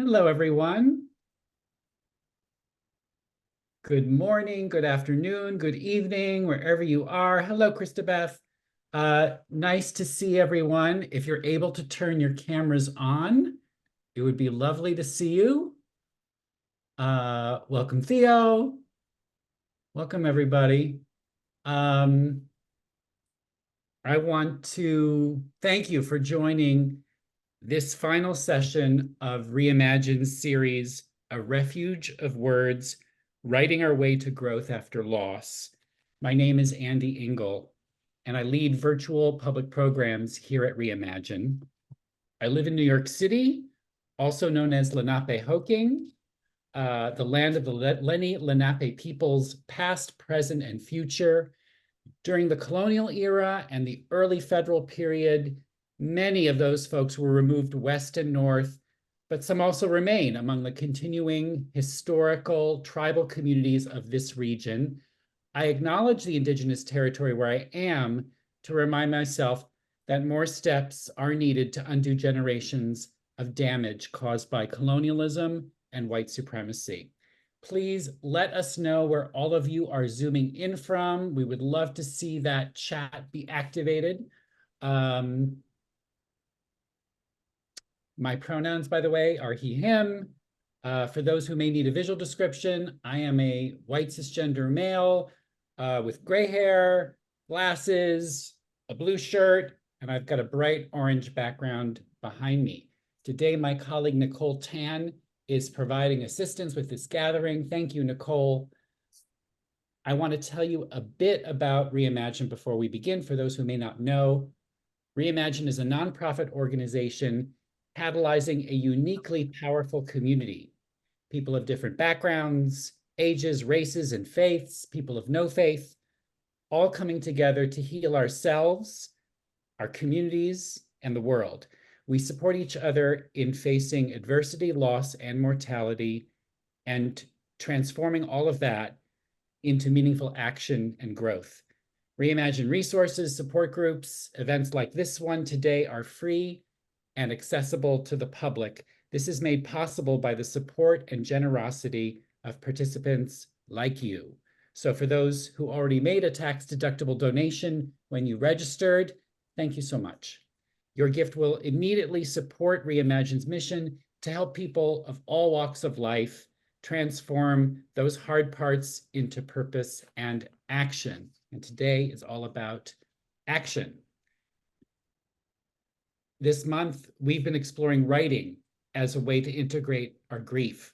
Hello, everyone. Good morning, good afternoon, good evening, wherever you are. Hello, Christabeth. Nice to see everyone. If you're able to turn your cameras on, it would be lovely to see you. Welcome, Theo. Welcome, everybody. I want to thank you for joining this final session of Reimagine's series, A Refuge of Words, Writing Our Way to Growth After Loss. My name is Andy Engel, and I lead virtual public programs here at Reimagine. I live in New York City, also known as Lenapehoking, the land of the Lenni Lenape peoples, past, present, and future. During the colonial era and the early federal period, many of those folks were removed west and north, but some also remain among the continuing historical tribal communities of this region. I acknowledge the indigenous territory where I am to remind myself that more steps are needed to undo generations of damage caused by colonialism and white supremacy. Please let us know where all of you are Zooming in from. We would love to see that chat be activated. My pronouns, by the way, are he, him. For those who may need a visual description, I am a white cisgender male with gray hair, glasses, a blue shirt, and I've got a bright orange background behind me. Today, my colleague Nicole Tan is providing assistance with this gathering. Thank you, Nicole. I want to tell you a bit about Reimagine before we begin. For those who may not know, Reimagine is a nonprofit organization catalyzing a uniquely powerful community. People of different backgrounds, ages, races, and faiths, people of no faith, all coming together to heal ourselves, our communities, and the world. We support each other in facing adversity, loss, and mortality, and transforming all of that into meaningful action and growth. Reimagine resources, support groups, events like this one today are free and accessible to the public. This is made possible by the support and generosity of participants like you. So for those who already made a tax-deductible donation when you registered, thank you so much. Your gift will immediately support Reimagine's mission to help people of all walks of life transform those hard parts into purpose and action. And today is all about action. This month, we've been exploring writing as a way to integrate our grief.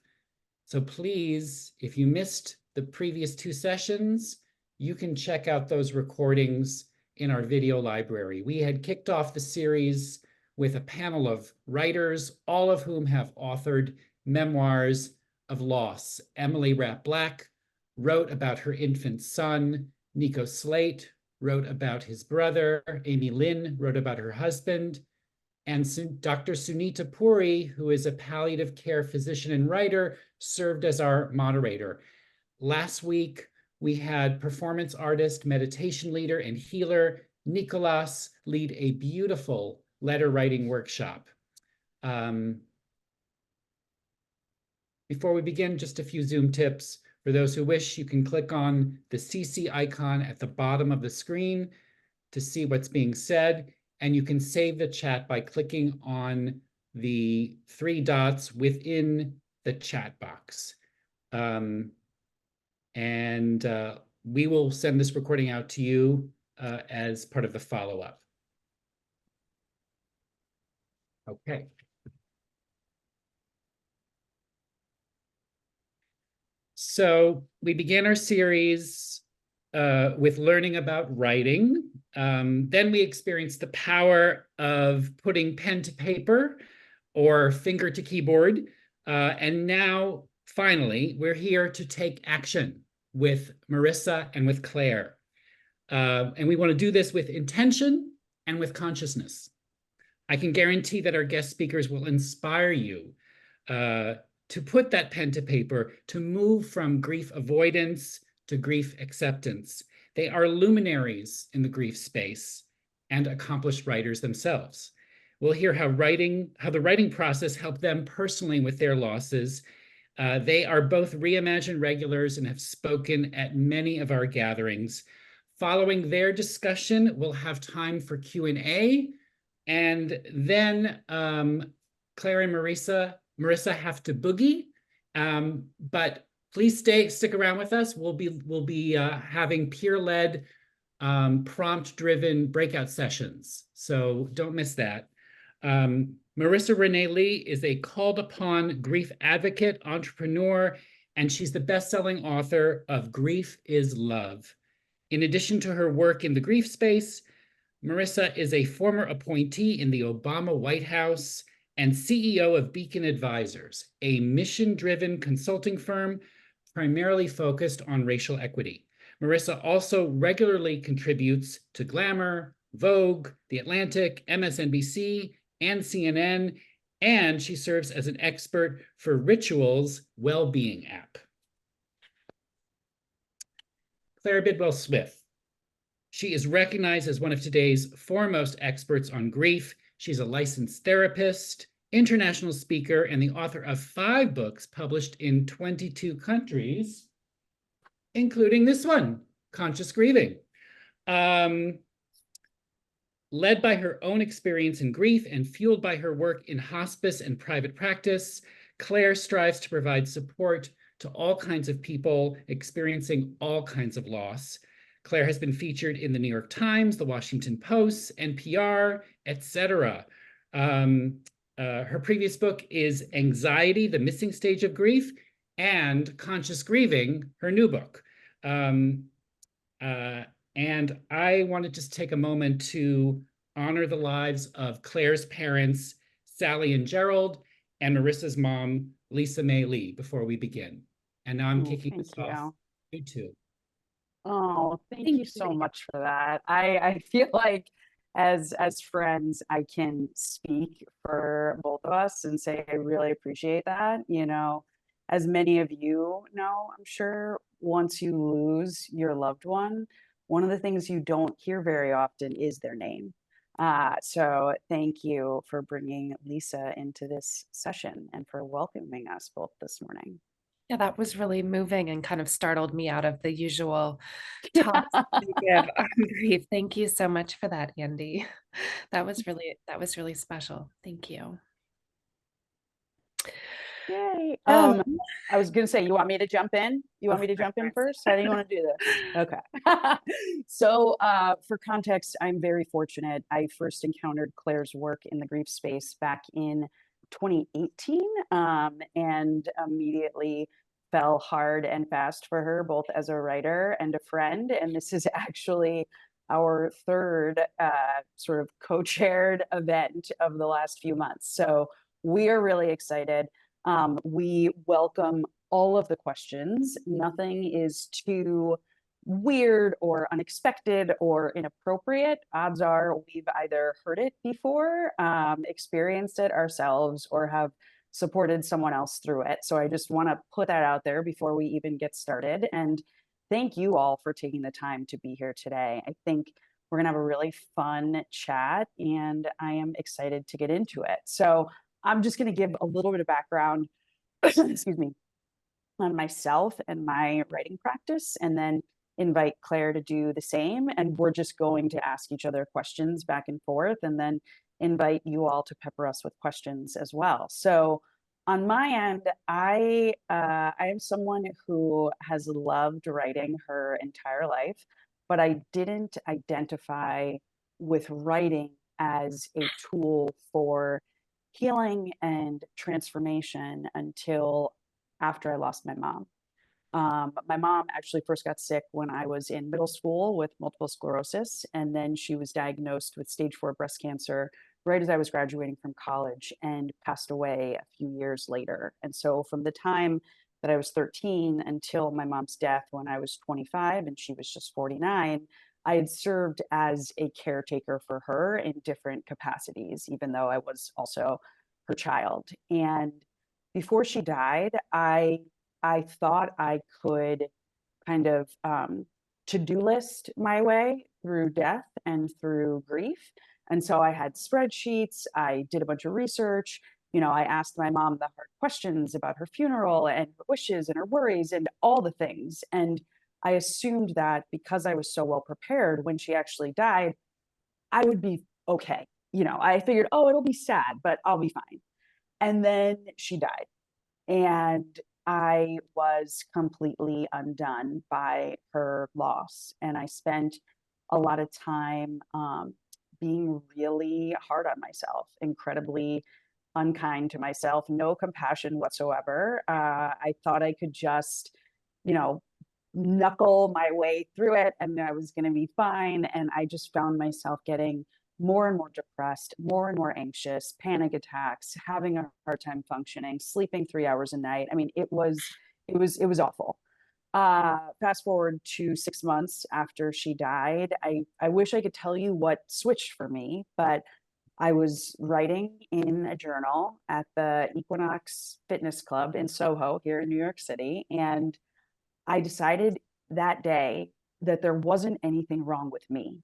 So please, if you missed the previous two sessions, you can check out those recordings in our video library. We had kicked off the series with a panel of writers, all of whom have authored memoirs of loss. Emily Rapp Black wrote about her infant son. Nico Slate wrote about his brother. Amy Lynn wrote about her husband. And Dr. Sunita Puri, who is a palliative care physician and writer, served as our moderator. Last week, we had performance artist, meditation leader, and healer Nicolas lead a beautiful letter writing workshop. Before we begin, just a few Zoom tips. For those who wish, you can click on the CC icon at the bottom of the screen to see what's being said, and you can save the chat by clicking on the three dots within the chat box. We will send this recording out to you as part of the follow-up. Okay. So we began our series with learning about writing. Then we experienced the power of putting pen to paper or finger to keyboard. And now, finally, we're here to take action with Marisa and with Claire. And we want to do this with intention and with consciousness. I can guarantee that our guest speakers will inspire you to put that pen to paper, to move from grief avoidance to grief acceptance. They are luminaries in the grief space and accomplished writers themselves. We'll hear how the writing process helped them personally with their losses. They are both Reimagine regulars and have spoken at many of our gatherings. Following their discussion, we'll have time for Q&A, and then Claire and Marisa have to boogie, but please stick around with us. We'll be having peer-led, prompt-driven breakout sessions, so don't miss that. Marisa Renee Lee is a called-upon grief advocate, entrepreneur, and she's the best-selling author of Grief is Love. In addition to her work in the grief space, Marisa is a former appointee in the Obama White House and CEO of Beacon Advisors, a mission-driven consulting firm primarily focused on racial equity. Marisa also regularly contributes to Glamour, Vogue, The Atlantic, MSNBC, and CNN, and she serves as an expert for Ritual's well-being app. Claire Bidwell Smith. She is recognized as one of today's foremost experts on grief. She's a licensed therapist, international speaker, and the author of 5 books published in 22 countries, including this one, Conscious Grieving. Led by her own experience in grief and fueled by her work in hospice and private practice, Claire strives to provide support to all kinds of people experiencing all kinds of loss. Claire has been featured in the New York Times, the Washington Post, NPR, etc. Her previous book is Anxiety, the Missing Stage of Grief, and Conscious Grieving, her new book. And I want to just take a moment to honor the lives of Claire's parents, Sally and Gerald, and Marisa's mom, Lisa May Lee, before we begin. And now I'm kicking this off. You too. Oh, thank you so much for that. I feel like as friends, I can speak for both of us and say I really appreciate that. You know, as many of you know, I'm sure once you lose your loved one, one of the things you don't hear very often is their name. So thank you for bringing Lisa into this session and for welcoming us both this morning. Yeah, that was really moving and kind of startled me out of the usual talks we give on grief. Thank you so much for that, Andy. That was really special. Thank you. Yay. I was going to say, you want me to jump in? You want me to jump in first? How do you want to do this? Okay. So for context, I'm very fortunate. I first encountered Claire's work in the grief space back in 2018 and immediately fell hard and fast for her, both as a writer and a friend. And this is actually our third sort of co-chaired event of the last few months. So we are really excited. We welcome all of the questions. Nothing is too weird or unexpected or inappropriate. Odds are we've either heard it before, experienced it ourselves, or have supported someone else through it. So I just want to put that out there before we even get started. And thank you all for taking the time to be here today. I think we're going to have a really fun chat, and I am excited to get into it. So I'm just going to give a little bit of background, excuse me, on myself and my writing practice, and then invite Claire to do the same. And we're just going to ask each other questions back and forth, and then invite you all to pepper us with questions as well. So on my end, I am someone who has loved writing her entire life, but I didn't identify with writing as a tool for healing and transformation until after I lost my mom. My mom actually first got sick when I was in middle school with multiple sclerosis, and then she was diagnosed with stage 4 breast cancer right as I was graduating from college and passed away a few years later. And so from the time that I was 13 until my mom's death when I was 25 and she was just 49, I had served as a caretaker for her in different capacities, even though I was also her child. And before she died, I thought I could kind of to-do list my way through death and through grief. And so I had spreadsheets, I did a bunch of research. I asked my mom the hard questions about her funeral and her wishes and her worries and all the things. And I assumed that because I was so well prepared when she actually died, I would be okay. I figured, oh, it'll be sad, but I'll be fine. And then she died. And I was completely undone by her loss. And I spent a lot of time being really hard on myself, incredibly unkind to myself, no compassion whatsoever. I thought I could just, you know, knuckle my way through it and I was going to be fine. And I just found myself getting more and more depressed, more and more anxious, panic attacks, having a hard time functioning, sleeping 3 hours a night. I mean, it was awful. Fast forward to 6 months after she died. I wish I could tell you what switched for me, but I was writing in a journal at the Equinox Fitness Club in Soho here in New York City. And I decided that day that there wasn't anything wrong with me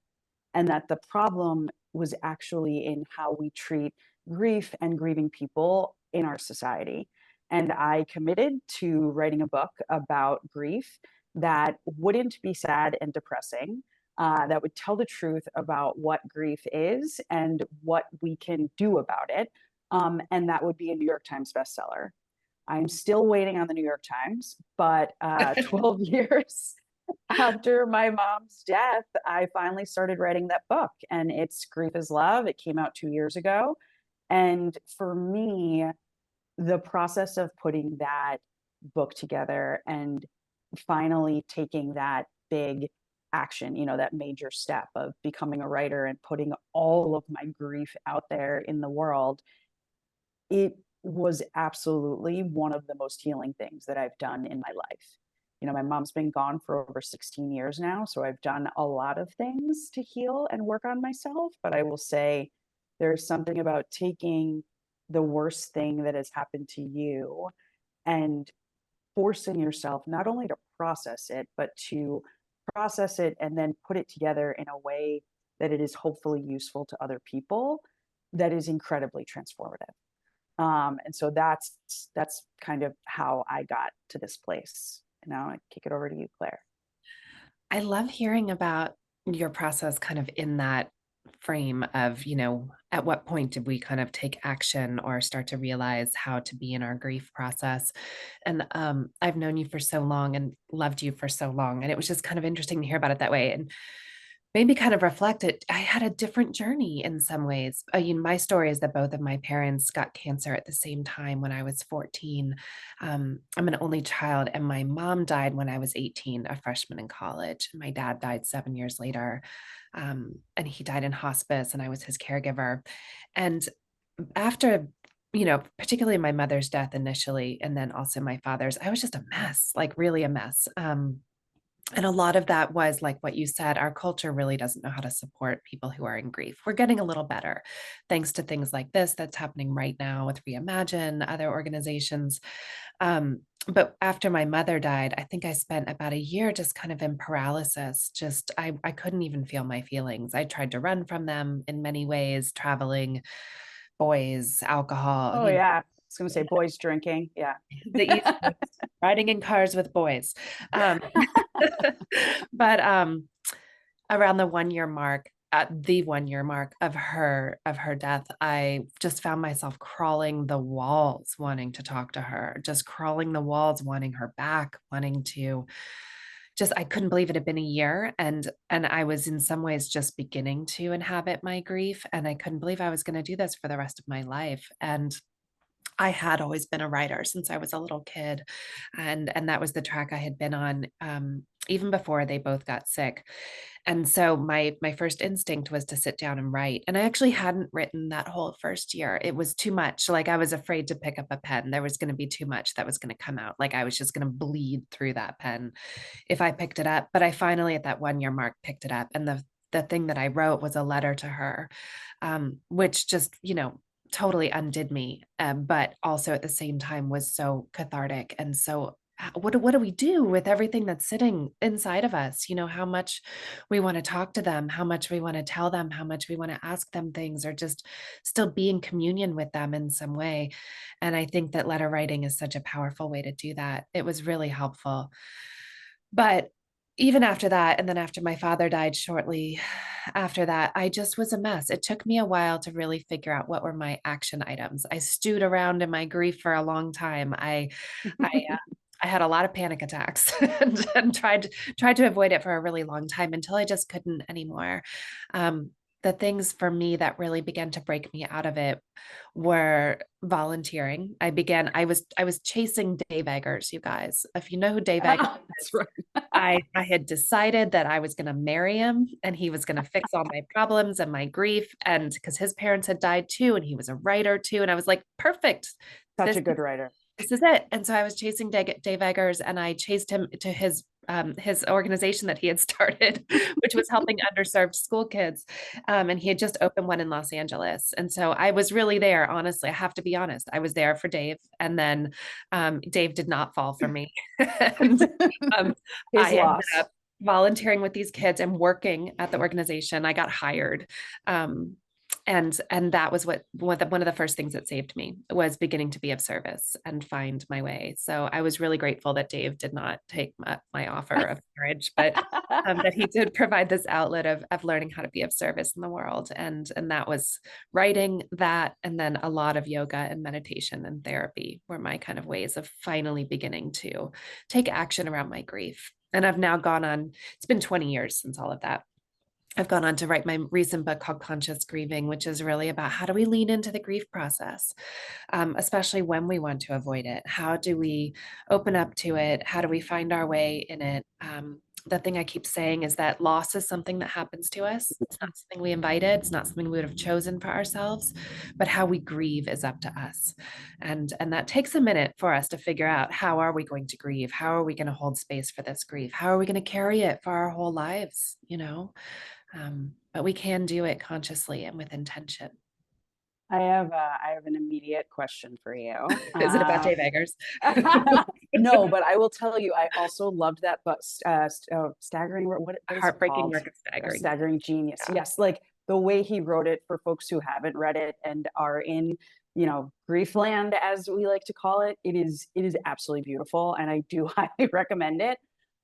and that the problem was actually in how we treat grief and grieving people in our society. And I committed to writing a book about grief that wouldn't be sad and depressing, that would tell the truth about what grief is and what we can do about it. And that would be a New York Times bestseller. I'm still waiting on the New York Times, but 12 years after my mom's death, I finally started writing that book, and it's Grief is Love. It came out 2 years ago. And for me, the process of putting that book together and finally taking that big action, that major step of becoming a writer and putting all of my grief out there in the world, it was absolutely one of the most healing things that I've done in my life. My mom's been gone for over 16 years now, so I've done a lot of things to heal and work on myself. But I will say there's something about taking the worst thing that has happened to you and forcing yourself not only to process it, but to process it and then put it together in a way that it is hopefully useful to other people, that is incredibly transformative. And so that's kind of how I got to this place. Now I kick it over to you, Claire. I love hearing about your process kind of in that frame of, at what point did we kind of take action or start to realize how to be in our grief process? And I've known you for so long and loved you for so long. And it was just kind of interesting to hear about it that way. And made me kind of reflect it. I had a different journey in some ways. My story is that both of my parents got cancer at the same time when I was 14. I'm an only child, and my mom died when I was 18, a freshman in college. My dad died 7 years later, and he died in hospice, and I was his caregiver. And after, particularly my mother's death initially, and then also my father's, I was just a mess, like really a mess. And a lot of that was like what you said, our culture really doesn't know how to support people who are in grief. We're getting a little better thanks to things like this that's happening right now with Reimagine, other organizations. But after my mother died, I think I spent about a year just kind of in paralysis. Just I couldn't even feel my feelings. I tried to run from them in many ways, traveling, boys, alcohol. Oh, yeah. I was going to say boys drinking. Yeah. Riding in cars with boys. But around the 1 year mark, at the 1 year mark of her death, I just found myself crawling the walls, wanting to talk to her, just crawling the walls, wanting her back, wanting to just, I couldn't believe it had been a year. And I was in some ways just beginning to inhabit my grief. And I couldn't believe I was going to do this for the rest of my life. And I had always been a writer since I was a little kid, and that was the track I had been on, even before they both got sick. And so my first instinct was to sit down and write. And I actually hadn't written that whole first year. It was too much. Like I was afraid to pick up a pen. There was going to be too much that was going to come out. Like I was just going to bleed through that pen if I picked it up. But I finally, at that 1 year mark, picked it up. And the thing that I wrote was a letter to her, which just, totally undid me, but also at the same time was so cathartic and so what do we do with everything that's sitting inside of us? You know, how much we want to talk to them, how much we want to tell them, how much we want to ask them things, or just still be in communion with them in some way. And I think that letter writing is such a powerful way to do that. It was really helpful. But even after that, and then after my father died shortly after that, I just was a mess. It took me a while to really figure out what were my action items. I stewed around in my grief for a long time. I had a lot of panic attacks and tried to avoid it for a really long time until I just couldn't anymore. The things for me that really began to break me out of it were volunteering. I was chasing Dave Eggers, you guys. If you know who Dave Eggers That's right. I had decided that I was going to marry him and he was going to fix all my problems and my grief. And because his parents had died too, and he was a writer too. And I was like, perfect. Such a good writer. This is it. And so I was chasing Dave Eggers, and I chased him to his organization that he had started, which was helping underserved school kids. And he had just opened one in Los Angeles. And so I was really there, honestly. I have to be honest. I was there for Dave. And then Dave did not fall for me. And I ended up volunteering with these kids and working at the organization. I got hired. And that was one of the first things that saved me, was beginning to be of service and find my way. So I was really grateful that Dave did not take my offer of marriage, but that he did provide this outlet of learning how to be of service in the world. And that was writing that, and then a lot of yoga and meditation and therapy were my kind of ways of finally beginning to take action around my grief. And I've now gone on, it's been 20 years since all of that. I've gone on to write my recent book called Conscious Grieving, which is really about how do we lean into the grief process, especially when we want to avoid it. How do we open up to it? How do we find our way in it? The thing I keep saying is that loss is something that happens to us. It's not something we invited. It's not something we would have chosen for ourselves, but how we grieve is up to us. And that takes a minute for us to figure out, how are we going to grieve? How are we going to hold space for this grief? How are we going to carry it for our whole lives? But we can do it consciously and with intention. I have an immediate question for you. Is it about Dave Eggers? No, but I will tell you, I also loved that, but staggering, what is Heartbreaking it called? Work of Staggering. Staggering Genius. Yeah. Yes, like the way he wrote it, for folks who haven't read it and are in, grief land, as we like to call it. It is absolutely beautiful, and I do highly recommend it.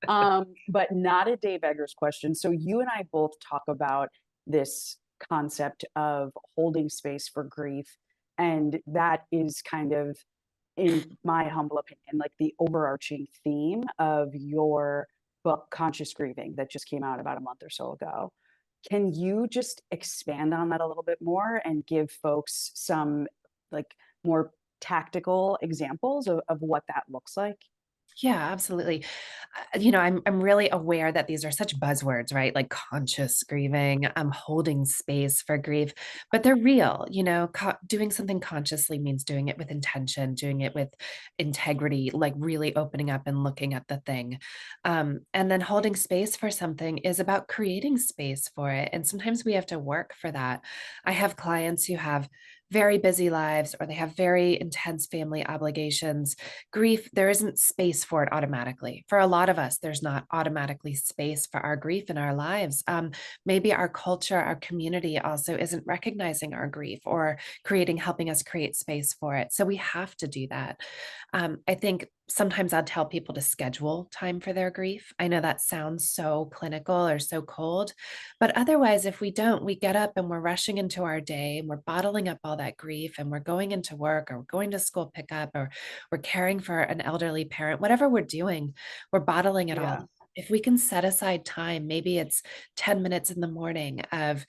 But not a Dave Eggers question. So you and I both talk about this concept of holding space for grief, and that is kind of, in my humble opinion, like the overarching theme of your book, Conscious Grieving, that just came out about a month or so ago. Can you just expand on that a little bit more and give folks some like more tactical examples of what that looks like? Yeah, absolutely. I'm really aware that these are such buzzwords, right? Like conscious grieving, holding space for grief, but they're real. Doing something consciously means doing it with intention, doing it with integrity, like really opening up and looking at the thing. And then holding space for something is about creating space for it. And sometimes we have to work for that. I have clients who have very busy lives, or they have very intense family obligations. Grief, there isn't space for it automatically. For a lot of us, there's not automatically space for our grief in our lives. Maybe our culture, our community also isn't recognizing our grief or helping us create space for it. So we have to do that. I think sometimes I'll tell people to schedule time for their grief. I know that sounds so clinical or so cold, but otherwise, if we don't, we get up and we're rushing into our day and we're bottling up all that grief, and we're going into work, or we're going to school pickup, or we're caring for an elderly parent, whatever we're doing, we're bottling it all. If we can set aside time, maybe it's 10 minutes in the morning of,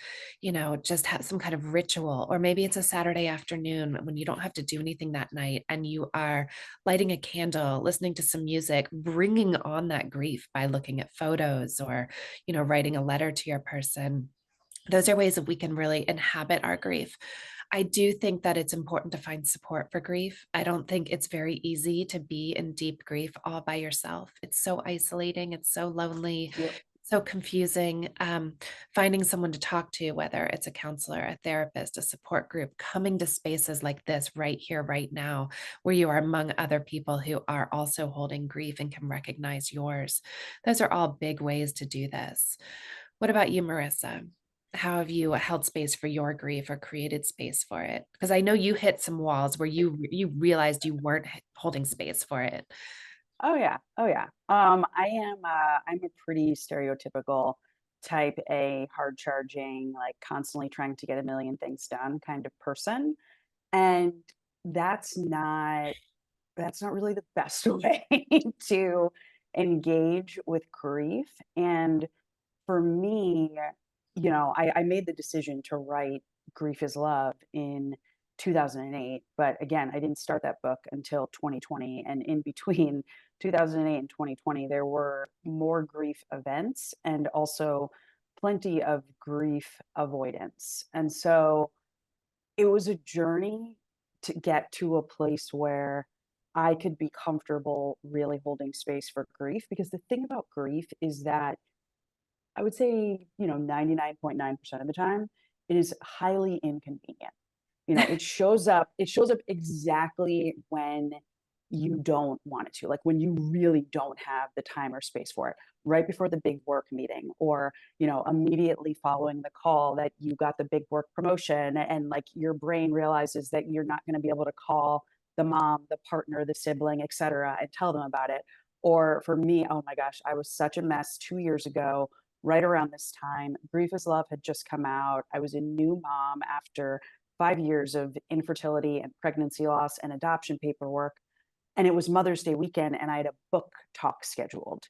just have some kind of ritual, or maybe it's a Saturday afternoon when you don't have to do anything that night and you are lighting a candle, listening to some music, bringing on that grief by looking at photos, or, writing a letter to your person. Those are ways that we can really inhabit our grief. I do think that it's important to find support for grief. I don't think it's very easy to be in deep grief all by yourself. It's so isolating. It's so lonely. Yep. so confusing. Finding someone to talk to, whether it's a counselor, a therapist, a support group, coming to spaces like this right here, right now, where you are among other people who are also holding grief and can recognize yours. Those are all big ways to do this. What about you, Marisa? How have you held space for your grief or created space for it? Because I know you hit some walls where you realized you weren't holding space for it. Oh yeah. Oh yeah. I'm a pretty stereotypical type A, hard charging, like constantly trying to get a million things done kind of person. And that's not that's not really the best way to engage with grief. And for me, I made the decision to write Grief is Love in 2008. But again, I didn't start that book until 2020. And in between 2008 and 2020, there were more grief events and also plenty of grief avoidance. And so it was a journey to get to a place where I could be comfortable really holding space for grief. Because the thing about grief is that I would say, 99.9% of the time, it is highly inconvenient. It shows up exactly when you don't want it to, like when you really don't have the time or space for it, right before the big work meeting, or, immediately following the call that you got the big work promotion, and like your brain realizes that you're not going to be able to call the mom, the partner, the sibling, et cetera, and tell them about it. Or for me, oh my gosh, I was such a mess 2 years ago. Right around this time, Grief is Love had just come out. I was a new mom after 5 years of infertility and pregnancy loss and adoption paperwork. And it was Mother's Day weekend, and I had a book talk scheduled.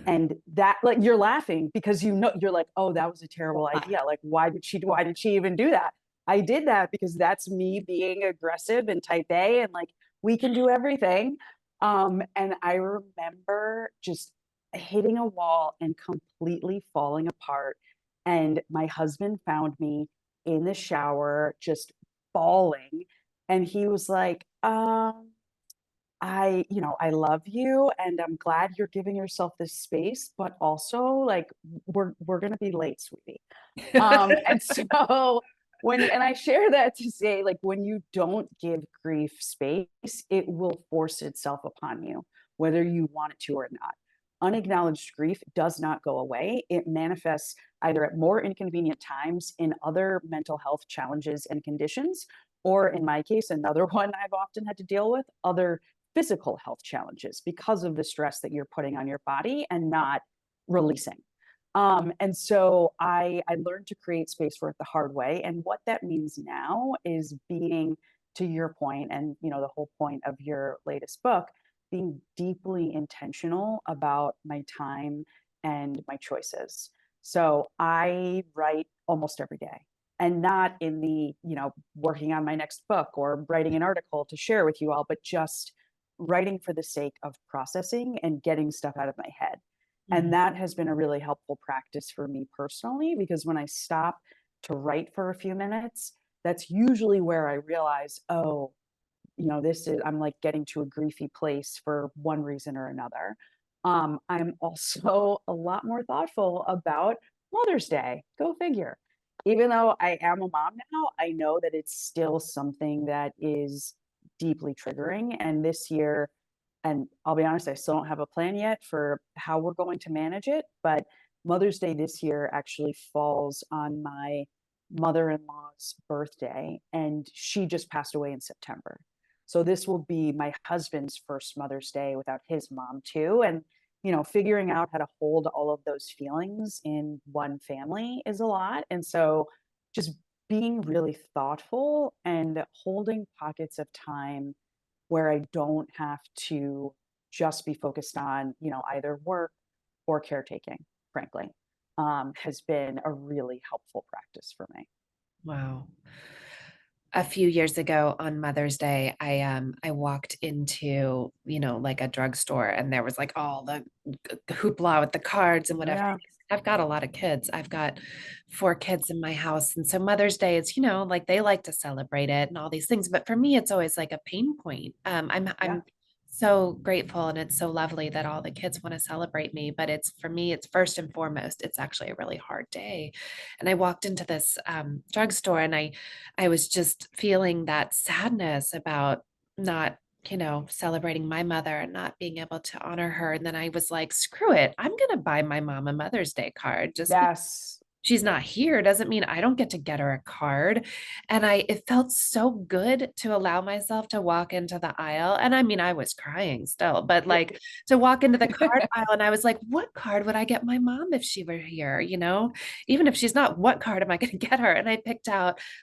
And that, like, you're laughing because you're like, oh, that was a terrible idea. Like, why did she even do that? I did that because that's me being aggressive and type A, and like we can do everything. And I remember just hitting a wall and completely falling apart. And my husband found me in the shower just bawling. And he was like, I love you and I'm glad you're giving yourself this space, but also like we're gonna be late, sweetie. And so and I share that to say, like, when you don't give grief space, it will force itself upon you, whether you want it to or not. Unacknowledged grief does not go away. It manifests either at more inconvenient times in other mental health challenges and conditions, or in my case, another one I've often had to deal with, other physical health challenges because of the stress that you're putting on your body and not releasing. And so I learned to create space for it the hard way. And what that means now is being, to your point, and the whole point of your latest book, being deeply intentional about my time and my choices. So I write almost every day, and not in the, working on my next book or writing an article to share with you all, but just writing for the sake of processing and getting stuff out of my head. And that has been a really helpful practice for me personally, because when I stop to write for a few minutes, that's usually where I realize, oh, I'm like getting to a griefy place for one reason or another. I'm also a lot more thoughtful about Mother's Day. Go figure. Even though I am a mom now, I know that it's still something that is deeply triggering. And this year, and I'll be honest, I still don't have a plan yet for how we're going to manage it. But Mother's Day this year actually falls on my mother-in-law's birthday, and she just passed away in September. So this will be my husband's first Mother's Day without his mom too. And, figuring out how to hold all of those feelings in one family is a lot. And so just being really thoughtful and holding pockets of time where I don't have to just be focused on, either work or caretaking, frankly, has been a really helpful practice for me. Wow. A few years ago on Mother's Day, I walked into, like a drugstore, and there was like all the hoopla with the cards and whatever. Yeah. I've got a lot of kids. I've got 4 kids in my house. And so Mother's Day is, like they like to celebrate it and all these things. But for me, it's always like a pain point. Yeah. I'm so grateful, and it's so lovely that all the kids want to celebrate me, but it's, for me, it's first and foremost, it's actually a really hard day. And I walked into this drugstore, and I was just feeling that sadness about not, celebrating my mother and not being able to honor her. And then I was like, screw it, I'm gonna buy my mom a Mother's Day card. Just Yes. she's not here doesn't mean I don't get to get her a card. And it felt so good to allow myself to walk into the aisle. And I mean, I was crying still, but like to walk into the card aisle, and I was like, what card would I get my mom if she were here? Even if she's not, what card am I going to get her? And I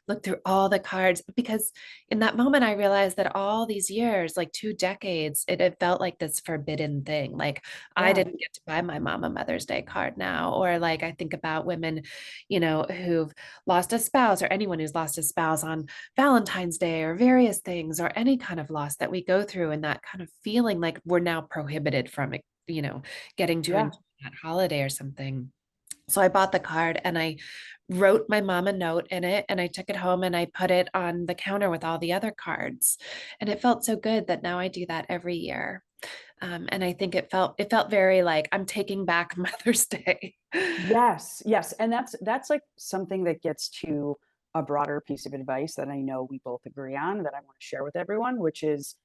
looked through all the cards, because in that moment, I realized that all these years, like 2 decades, it had felt like this forbidden thing. Like I Yeah. didn't get to buy my mom a Mother's Day card now. Or like I think about women who've lost a spouse, or anyone who's lost a spouse on Valentine's Day, or various things, or any kind of loss that we go through, and that kind of feeling like we're now prohibited from it, getting to Yeah. enjoy that holiday or something. So I bought the card, and I wrote my mom a note in it, and I took it home and I put it on the counter with all the other cards. And it felt so good that now I do that every year. And I think it felt very like I'm taking back Mother's Day. Yes, yes. And that's like something that gets to a broader piece of advice that I know we both agree on that I want to share with everyone, which is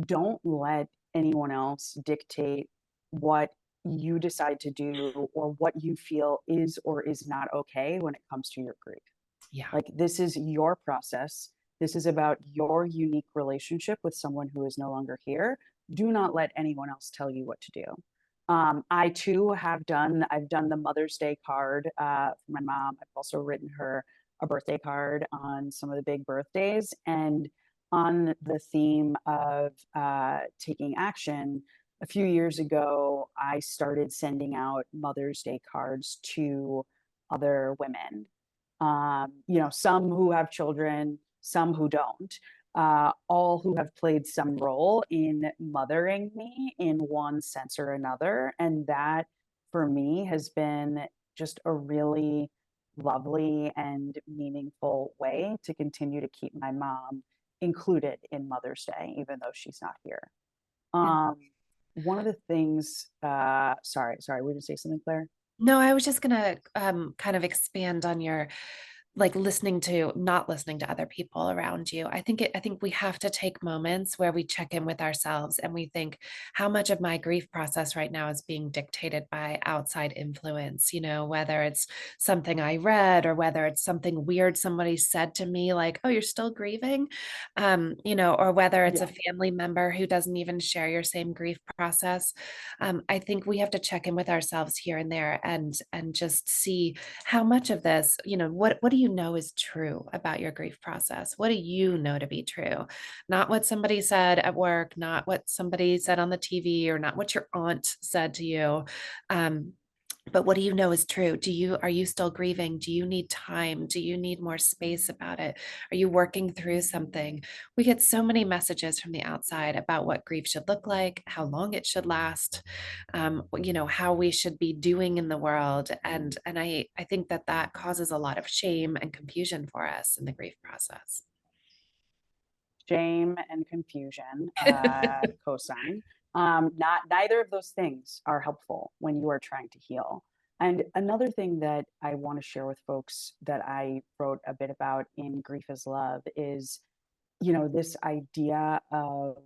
don't let anyone else dictate what you decide to do or what you feel is or is not okay when it comes to your grief. Yeah. Like this is your process. This is about your unique relationship with someone who is no longer here. Do not let anyone else tell you what to do. I too I've done the Mother's Day card for my mom. I've also written her a birthday card on some of the big birthdays. And on the theme of taking action, a few years ago, I started sending out Mother's Day cards to other women. Some who have children, some who don't, all who have played some role in mothering me in one sense or another. And that for me has been just a really lovely and meaningful way to continue to keep my mom included in Mother's Day, even though she's not here. Yeah. One of the things, sorry, were you gonna say something, Claire? No, I was just gonna kind of expand on your, like, not listening to other people around you. I think we have to take moments where we check in with ourselves, and we think, how much of my grief process right now is being dictated by outside influence, whether it's something I read, or whether it's something weird somebody said to me, like, oh, you're still grieving, or whether it's Yeah. a family member who doesn't even share your same grief process. I think we have to check in with ourselves here and there, and just see how much of this, what do you know is true about your grief process? What do you know to be true? Not what somebody said at work, not what somebody said on the TV, or not what your aunt said to you. But what do you know is true? Are you still grieving? Do you need time? Do you need more space about it? Are you working through something? We get so many messages from the outside about what grief should look like, how long it should last, how we should be doing in the world. And I think that causes a lot of shame and confusion for us in the grief process. Shame and confusion, cosign. Not neither of those things are helpful when you are trying to heal. And another thing that I want to share with folks that I wrote a bit about in Grief is Love is, this idea of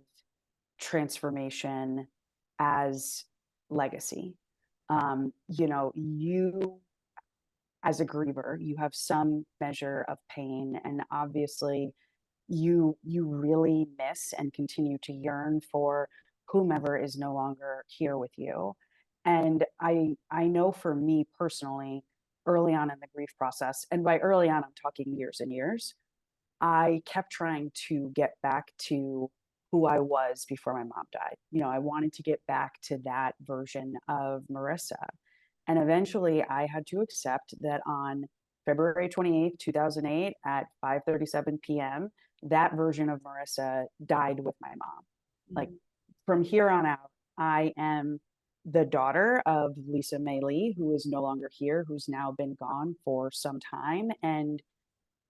transformation as legacy. You as a griever, you have some measure of pain, and obviously you really miss and continue to yearn for whomever is no longer here with you. And I know for me personally, early on in the grief process, and by early on I'm talking years and years, I kept trying to get back to who I was before my mom died. I wanted to get back to that version of Marisa. And eventually I had to accept that on February 28th, 2008 at 5:37 p.m., that version of Marisa died with my mom. Like from here on out, I am the daughter of Lisa May Lee, who is no longer here, who's now been gone for some time. And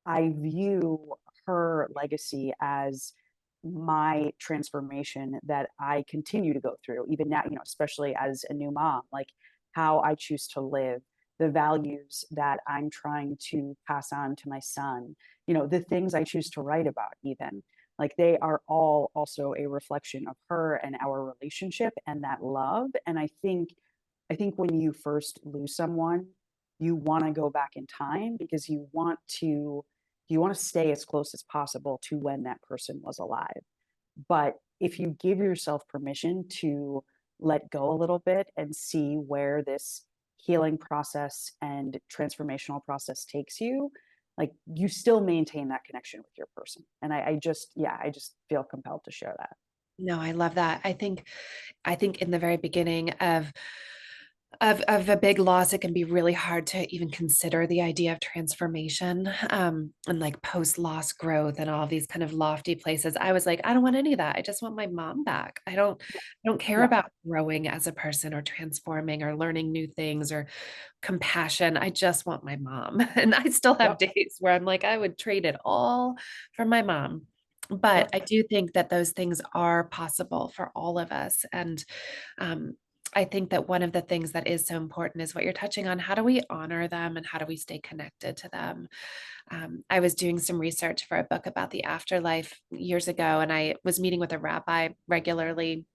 I view her legacy as my transformation that I continue to go through, even now, especially as a new mom, like how I choose to live, the values that I'm trying to pass on to my son, the things I choose to write about, even like they are all also a reflection of her and our relationship and that love. And I think when you first lose someone, you want to go back in time because you want to stay as close as possible to when that person was alive. But if you give yourself permission to let go a little bit and see where this healing process and transformational process takes you, like you still maintain that connection with your person. And I just feel compelled to share that. No, I love that. I think in the very beginning of a big loss, it can be really hard to even consider the idea of transformation, and like post-loss growth and all these kind of lofty places. I was like, I don't want any of that. I just want my mom back. I don't care Yeah. about growing as a person or transforming or learning new things or compassion. I just want my mom. And I still have Yep. days where I'm like, I would trade it all for my mom. But Yep. I do think that those things are possible for all of us. And um, I think that one of the things that is so important is what you're touching on. How do we honor them and how do we stay connected to them? I was doing some research for a book about the afterlife years ago, and I was meeting with a rabbi regularly.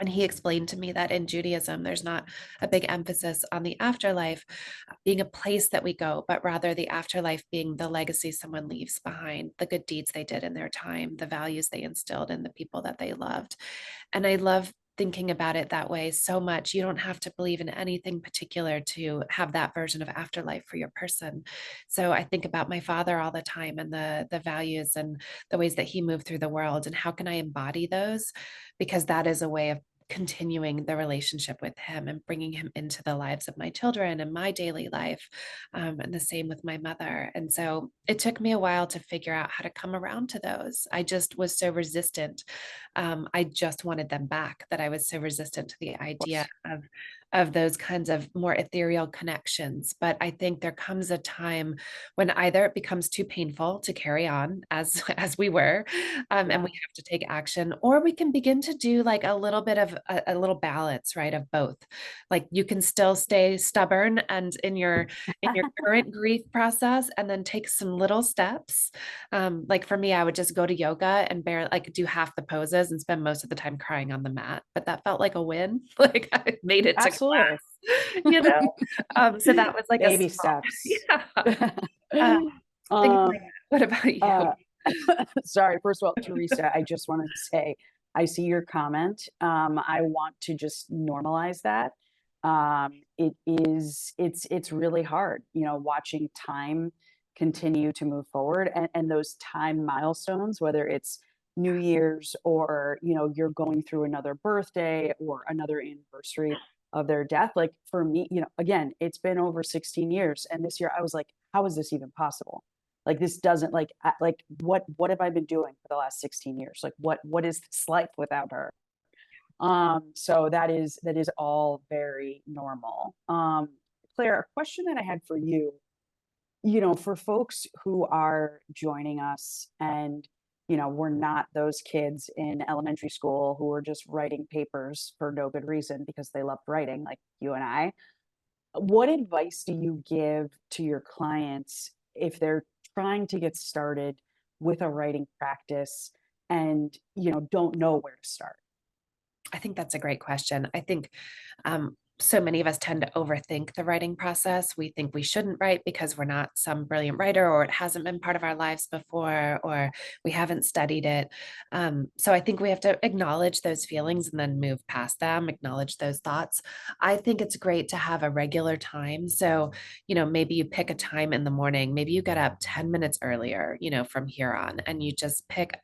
And he explained to me that in Judaism, there's not a big emphasis on the afterlife being a place that we go, but rather the afterlife being the legacy someone leaves behind, the good deeds they did in their time, the values they instilled in the people that they loved. And I love thinking about it that way so much. You don't have to believe in anything particular to have that version of afterlife for your person. So I think about my father all the time and the values and the ways that he moved through the world and how can I embody those? Because that is a way of continuing the relationship with him and bringing him into the lives of my children and my daily life, and the same with my mother. And so it took me a while to figure out how to come around to those. I just was so resistant. I just wanted them back, that I was so resistant to the idea of those kinds of more ethereal connections. But I think there comes a time when either it becomes too painful to carry on as as we were, and we have to take action, or we can begin to do like a little bit of a little balance, right, of both. Like you can still stay stubborn and in your current grief process, and then take some little steps. Like for me, I would just go to yoga and like do half the poses and spend most of the time crying on the mat. But that felt like a win. Like I made it to Absolutely. class, you know? So that was like a Baby small, steps. yeah. Uh, things like that. What about Uh, you? sorry, first of all, Teresa, I just want to say I see your comment. I want to just normalize that. It's really hard, watching time continue to move forward, and those time milestones, whether it's New Year's or you're going through another birthday or another anniversary of their death. Like for me, again, it's been over 16 years, and this year I was like, how is this even possible? Like this doesn't like what have I been doing for the last 16 years? Like what is this life without her? So that is all very normal. Claire, a question that I had for you, for folks who are joining us and we're not those kids in elementary school who are just writing papers for no good reason because they loved writing like you and I. What advice do you give to your clients if they're trying to get started with a writing practice and don't know where to start? I think that's a great question. I think so many of us tend to overthink the writing process. We think we shouldn't write because we're not some brilliant writer, or it hasn't been part of our lives before, or we haven't studied it. So I think we have to acknowledge those feelings and then move past them, acknowledge those thoughts. I think it's great to have a regular time. So, maybe you pick a time in the morning, maybe you get up 10 minutes earlier, from here on, and you just pick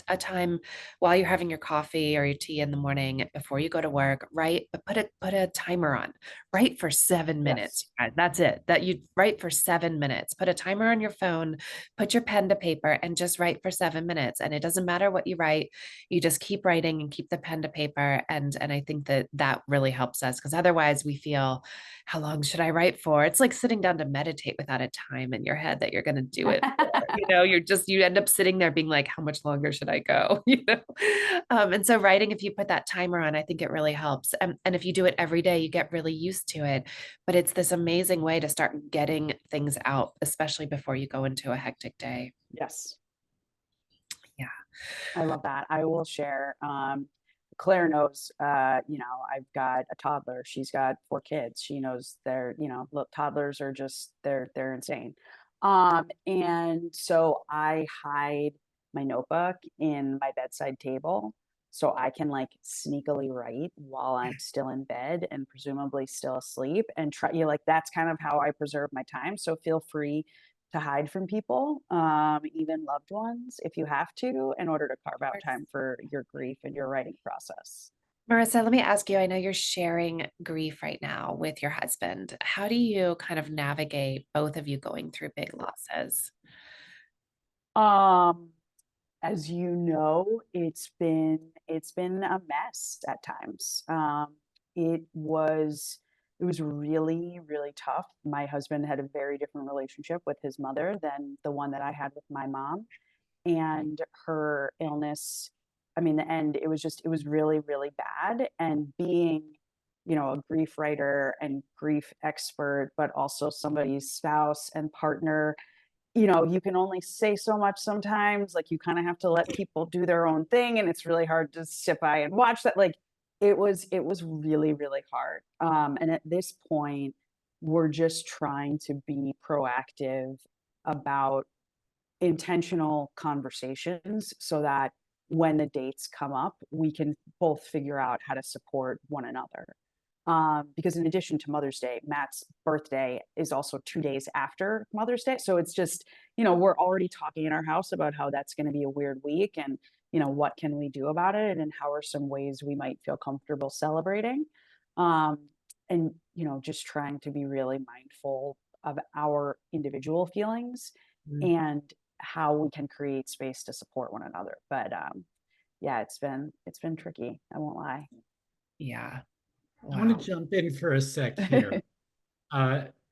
a time while you're having your coffee or your tea in the morning before you go to work, write, but put a timer on. Write for 7 minutes. Yes. That's it. That you write for 7 minutes. Put a timer on your phone, put your pen to paper, and just write for 7 minutes. And it doesn't matter what you write, you just keep writing and keep the pen to paper. And I think that really helps us, because otherwise we feel, how long should I write for? It's like sitting down to meditate without a time in your head that you're going to do it for. you end up sitting there being like, how much longer should I go? And so writing, if you put that timer on, I think it really helps. And if you do it every day, you get really used to it. But it's this amazing way to start getting things out, especially before you go into a hectic day. Yes. Yeah. I love that. I will share. Claire knows, I've got a toddler. She's got 4 kids. She knows look, toddlers are just, they're insane. And so I hide my notebook in my bedside table so I can like sneakily write while I'm still in bed and presumably still asleep and try, that's kind of how I preserve my time. So feel free to hide from people, even loved ones, if you have to, in order to carve out time for your grief and your writing process. Marisa, let me ask you, I know you're sharing grief right now with your husband. How do you kind of navigate both of you going through big losses? Um, as you know, it's been a mess at times. It was really, really tough. My husband had a very different relationship with his mother than the one that I had with my mom. And her illness, I mean, the end, it was really, really bad. And being, a grief writer and grief expert, but also somebody's spouse and partner, you can only say so much sometimes. Like you kind of have to let people do their own thing. And it's really hard to sit by and watch that. Like it was really, really hard. And at this point, we're just trying to be proactive about intentional conversations so that when the dates come up, we can both figure out how to support one another. Because in addition to Mother's Day, Matt's birthday is also 2 days after Mother's Day. So it's just, we're already talking in our house about how that's going to be a weird week and, what can we do about it and how are some ways we might feel comfortable celebrating. And, just trying to be really mindful of our individual feelings and how we can create space to support one another. But yeah, it's been tricky. I won't lie. Yeah. I want Wow. to jump in for a sec here.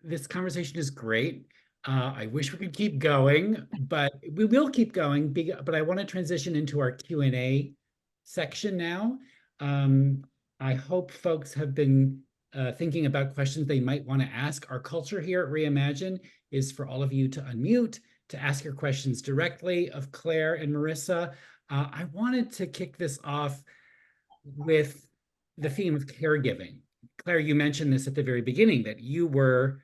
This conversation is great. I wish we could keep going, but we will keep going. But I want to transition into our Q&A section now. I hope folks have been thinking about questions they might want to ask. Our culture here at Reimagine is for all of you to unmute, to ask your questions directly of Claire and Marisa. I wanted to kick this off with the theme of caregiving. Claire, you mentioned this at the very beginning, that you were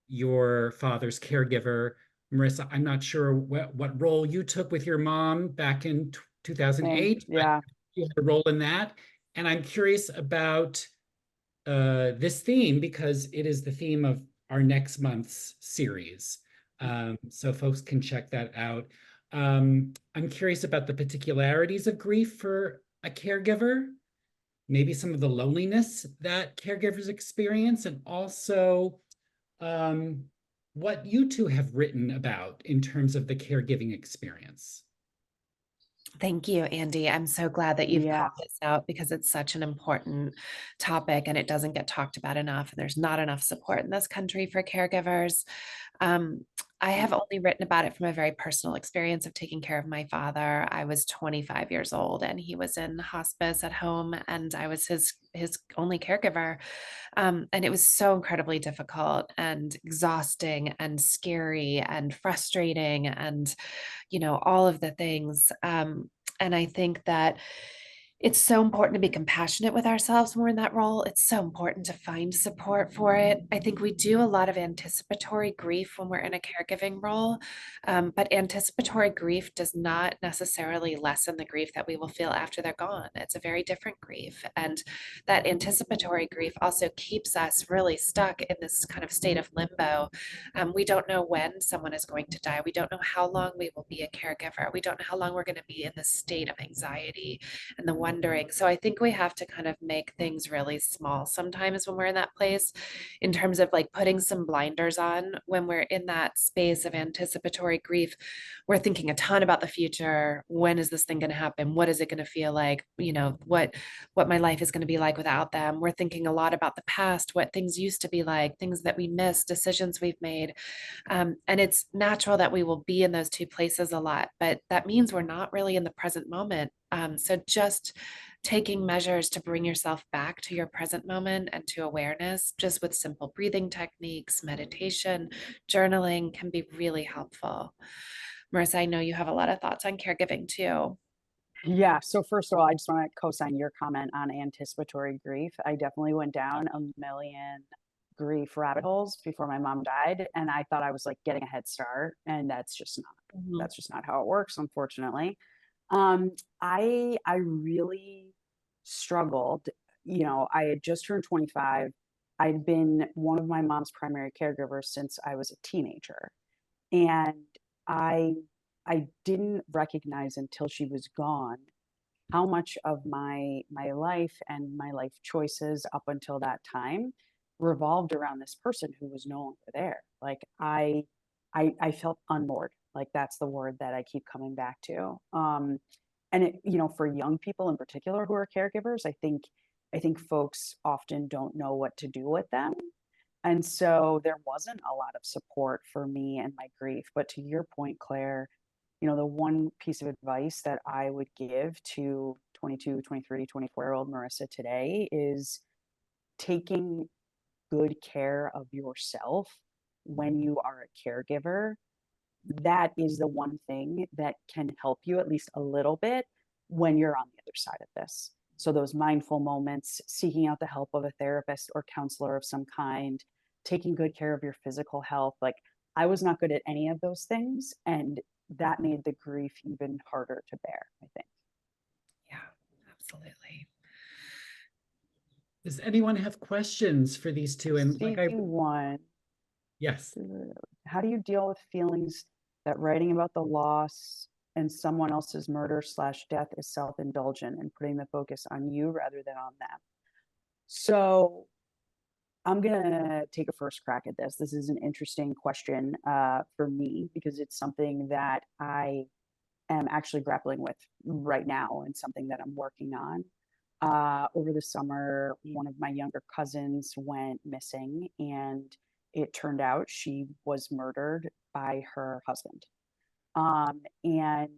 your father's caregiver. Marisa, I'm not sure what role you took with your mom back in 2008. Yeah. You had a role in that. And I'm curious about this theme because it is the theme of our next month's series. So folks can check that out. I'm curious about the particularities of grief for a caregiver, maybe some of the loneliness that caregivers experience, and also what you two have written about in terms of the caregiving experience. Thank you, Andy. I'm so glad that you've Yeah. called this out because it's such an important topic and it doesn't get talked about enough. And there's not enough support in this country for caregivers. I have only written about it from a very personal experience of taking care of my father. I was 25 years old and he was in hospice at home and I was his only caregiver. And it was so incredibly difficult and exhausting and scary and frustrating and, all of the things. And I think that it's so important to be compassionate with ourselves when we're in that role. It's so important to find support for it. I think we do a lot of anticipatory grief when we're in a caregiving role, but anticipatory grief does not necessarily lessen the grief that we will feel after they're gone. It's a very different grief. And that anticipatory grief also keeps us really stuck in this kind of state of limbo. We don't know when someone is going to die. We don't know how long we will be a caregiver. We don't know how long we're going to be in this state of anxiety and the wondering. So I think we have to kind of make things really small sometimes when we're in that place, in terms of like putting some blinders on when we're in that space of anticipatory grief. We're thinking a ton about the future. When is this thing going to happen? What is it going to feel like? You know, what my life is going to be like without them. We're thinking a lot about the past, what things used to be like, things that we missed, decisions we've made. And it's natural that we will be in those two places a lot, but that means we're not really in the present moment. So just taking measures to bring yourself back to your present moment and to awareness, just with simple breathing techniques, meditation, journaling can be really helpful. Marisa, I know you have a lot of thoughts on caregiving too. Yeah. So first of all, I just want to co-sign your comment on anticipatory grief. I definitely went down a million grief rabbit holes before my mom died, and I thought I was like getting a head start, and Mhm. that's just not how it works, unfortunately. I really struggled. You know, I had just turned 25. I'd been one of my mom's primary caregivers since I was a teenager. And I I didn't recognize until she was gone how much of my life and my life choices up until that time revolved around this person who was no longer there. Like I felt unmoored. Like that's the word that I keep coming back to. And it, you know, for young people in particular who are caregivers, I think folks often don't know what to do with them. And so there wasn't a lot of support for me and my grief. But to your point, Claire, you know, the one piece of advice that I would give to 22, 23, 24-year-old Marissa today is taking good care of yourself when you are a caregiver. That is the one thing that can help you at least a little bit when you're on the other side of this. So those mindful moments, seeking out the help of a therapist or counselor of some kind, taking good care of your physical health. Like I was not good at any of those things, and that made the grief even harder to bear, I think. Yeah, absolutely. Does anyone have questions for these two? And like I, C1, yes. how do you deal with feelings that writing about the loss and someone else's murder slash death is self-indulgent and putting the focus on you rather than on them? So I'm gonna take a first crack at this. This is an interesting question for me because it's something that I am actually grappling with right now and something that I'm working on. Over the summer, one of my younger cousins went missing, and it turned out she was murdered by her husband. And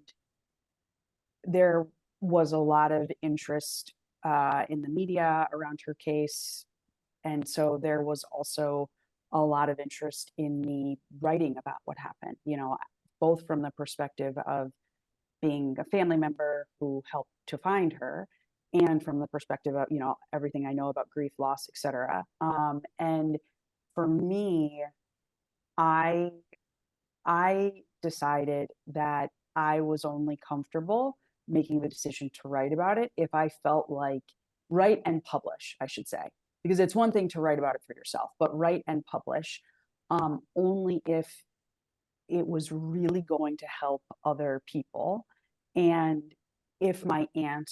there was a lot of interest in the media around her case. And so there was also a lot of interest in me writing about what happened, you know, both from the perspective of being a family member who helped to find her and from the perspective of, you know, everything I know about grief, loss, etc. And for me, I I decided that I was only comfortable making the decision to write about it if I felt like write and publish, I should say, because it's one thing to write about it for yourself, but write and publish only if it was really going to help other people. And if my aunt,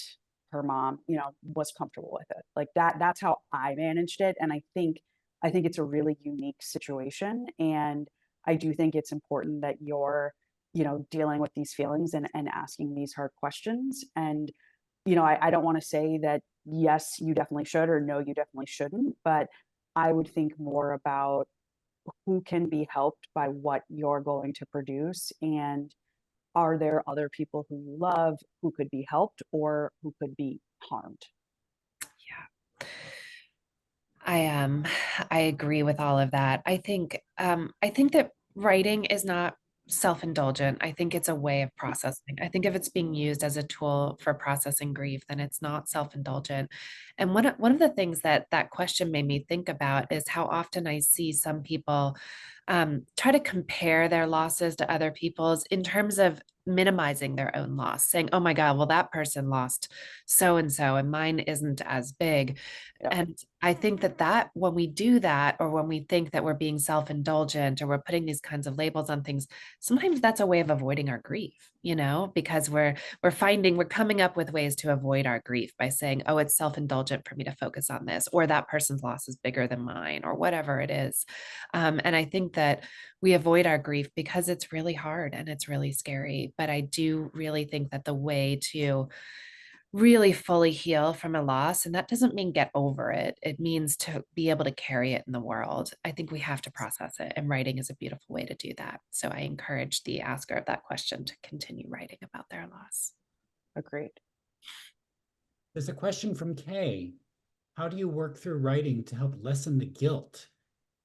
her mom, you know, was comfortable with it. Like that's how I managed it. And I think it's a really unique situation. And I do think it's important that you're, you know, dealing with these feelings and asking these hard questions. And, you know, I don't want to say that yes, you definitely should or no, you definitely shouldn't, but I would think more about who can be helped by what you're going to produce, and are there other people who you love who could be helped or who could be harmed? Yeah. I agree with all of that. I think that writing is not self-indulgent. I think it's a way of processing. I think if it's being used as a tool for processing grief, then it's not self-indulgent. And one of the things that that question made me think about is how often I see some people try to compare their losses to other people's in terms of minimizing their own loss, saying, oh my God, well, that person lost so and so, and mine isn't as big. Yep. And I think that when we do that, or when we think that we're being self-indulgent, or we're putting these kinds of labels on things, sometimes that's a way of avoiding our grief, because we're coming up with ways to avoid our grief by saying, oh, it's self-indulgent for me to focus on this, or that person's loss is bigger than mine, or whatever it is. And I think that we avoid our grief because it's really hard and it's really scary. But I do really think that the way to really fully heal from a loss, and that doesn't mean get over it, it means to be able to carry it in the world. I think we have to process it, and writing is a beautiful way to do that. So I encourage the asker of that question to continue writing about their loss. Agreed. There's a question from Kay. How do you work through writing to help lessen the guilt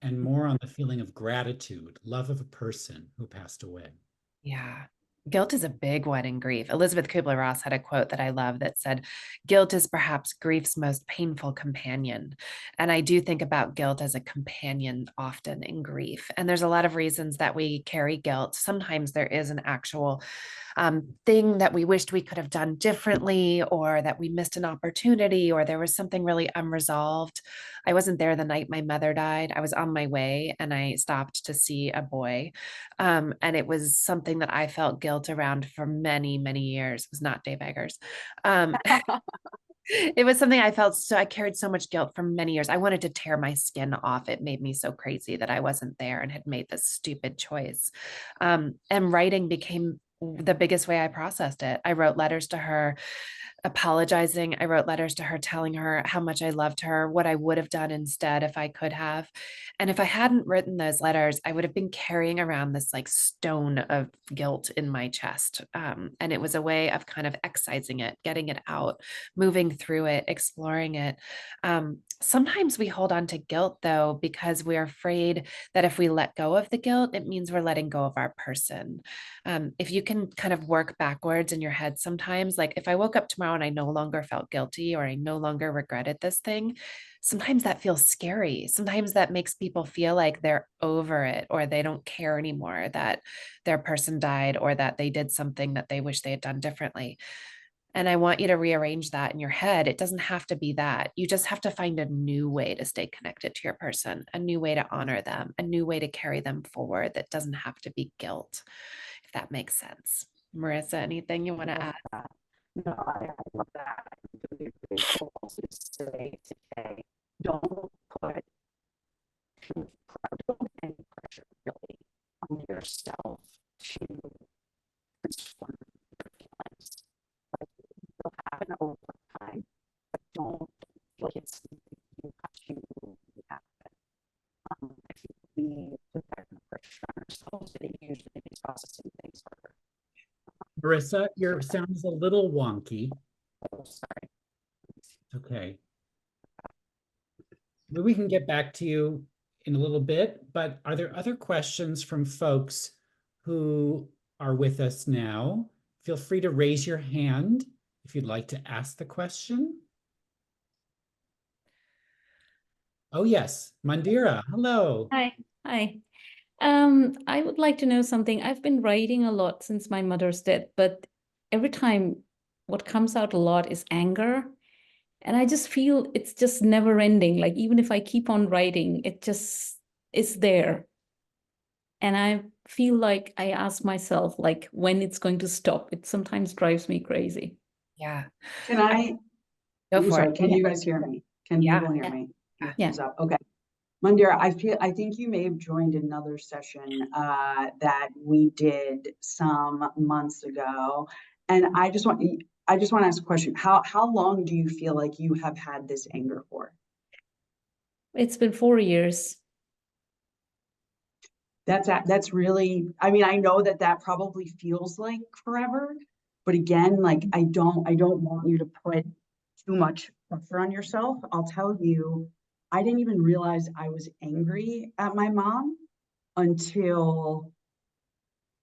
and more on the feeling of gratitude, love of a person who passed away? Yeah. Guilt is a big one in grief. Elizabeth Kubler-Ross had a quote that I love that said, guilt is perhaps grief's most painful companion. And I do think about guilt as a companion often in grief. And there's a lot of reasons that we carry guilt. Sometimes there is an actual thing that we wished we could have done differently, or that we missed an opportunity, or there was something really unresolved. I wasn't there the night my mother died. I was on my way and I stopped to see a boy. And it was something that I felt guilt around for many, many years. It was not Dave Eggers. It was something I felt, so I carried so much guilt for many years. I wanted to tear my skin off. It made me so crazy that I wasn't there and had made this stupid choice. And writing became the biggest way I processed it. I wrote letters to her apologizing. I wrote letters to her telling her how much I loved her, what I would have done instead if I could have. And if I hadn't written those letters, I would have been carrying around this like stone of guilt in my chest. And it was a way of kind of excising it, getting it out, moving through it, exploring it. Sometimes we hold on to guilt though, because we're afraid that if we let go of the guilt, it means we're letting go of our person. If you can kind of work backwards in your head sometimes, like if I woke up tomorrow and I no longer felt guilty, or I no longer regretted this thing, sometimes that feels scary. Sometimes that makes people feel like they're over it, or they don't care anymore that their person died, or that they did something that they wish they had done differently. And I want you to rearrange that in your head. It doesn't have to be that. You just have to find a new way to stay connected to your person, a new way to honor them, a new way to carry them forward that doesn't have to be guilt, if that makes sense. Marisa, anything you want to add? No, I love that. I'm really grateful also to say today, don't put any pressure really on yourself to transform your feelings. Like, you'll happen over time, but don't feel like it's something you have to happen. If we put that kind of pressure on ourselves, it usually makes processing things harder. Marisa, your sound is a little wonky. Oh, sorry. Okay. Maybe we can get back to you in a little bit, but are there other questions from folks who are with us now? Feel free to raise your hand if you'd like to ask the question. Oh, yes. Mandira, hello. Hi. Hi. I would like to know something. I've been writing a lot since my mother's death, but every time what comes out a lot is anger. And I just feel it's just never ending. Like even if I keep on writing, it just is there. And I feel like I ask myself, like, when it's going to stop. It sometimes drives me crazy. Yeah. Can I Go I'm for sorry, it. can you guys hear me? Can Yeah. you all hear me? Yeah. Thumbs up. Okay. Mandira, I think you may have joined another session that we did some months ago. And I just want to ask a question. How long do you feel like you have had this anger for? It's been 4 years. That's really, I mean, I know that probably feels like forever, but again, like I don't want you to put too much pressure on yourself. I'll tell you, I didn't even realize I was angry at my mom until